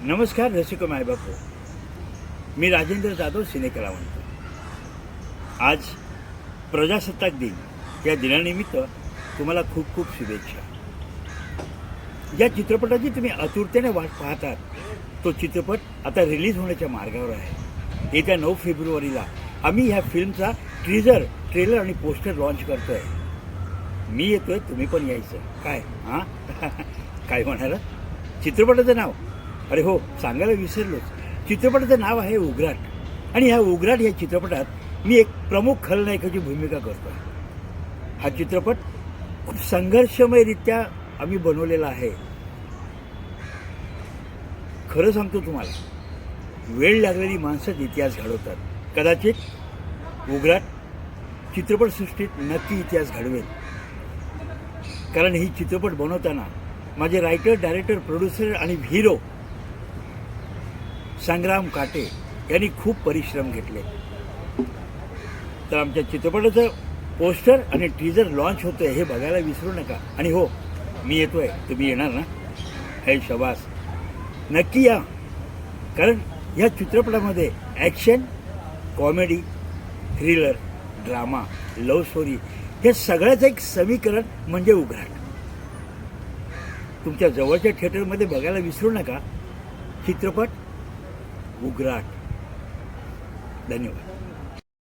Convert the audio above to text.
नमस्कार रसिक मायबापू, मी राजेंद्र जाधव सिनेकलावंत. आज प्रजासत्ताक दिन या दिनानिमित्त तुम्हाला खूप खूप शुभेच्छा. ज्या चित्रपटाची तुम्ही आतुरतेने वाट पाहतात तो चित्रपट आता रिलीज होण्याच्या मार्गावर आहे. येत्या 9 फेब्रुवारीला आम्ही ह्या फिल्मचा ट्रेलर आणि पोस्टर लॉन्च करतो आहे. मी येतोय, तुम्ही पण यायचं. काय हां काय म्हणाला? चित्रपटाचं नाव? अरे हो, सांगायला विसरलोच. चित्रपटाचं नाव आहे उघराट. आणि ह्या उघराट या चित्रपटात मी एक प्रमुख खलनायकाची भूमिका करतो आहे. हा चित्रपट खूप संघर्षमयरित्या आम्ही बनवलेला आहे. खरं सांगतो तुम्हाला, वेळ लागलेली माणसंच इतिहास घडवतात. कदाचित उघराट चित्रपटसृष्टीत नक्की इतिहास घडवेल. कारण ही चित्रपट बनवताना माझे रायटर, डायरेक्टर, प्रोड्युसर आणि हिरो संग्राम काटे यांनी खूप परिश्रम घेतले. तर आमच्या चित्रपटाचं पोस्टर आणि टीजर लॉन्च होतोय हे बघायला विसरू नका. आणि हो, मी येतोय, तुम्ही येणार ना? हे शबास, नक्की या. कारण ह्या चित्रपटामध्ये action, comedy, thriller, drama, love story हे सगळ्याचं एक समीकरण म्हणजे उघराट. तुमच्या जवळच्या थिएटरमध्ये बघायला विसरू नका चित्रपट उघराट. धन्यवाद.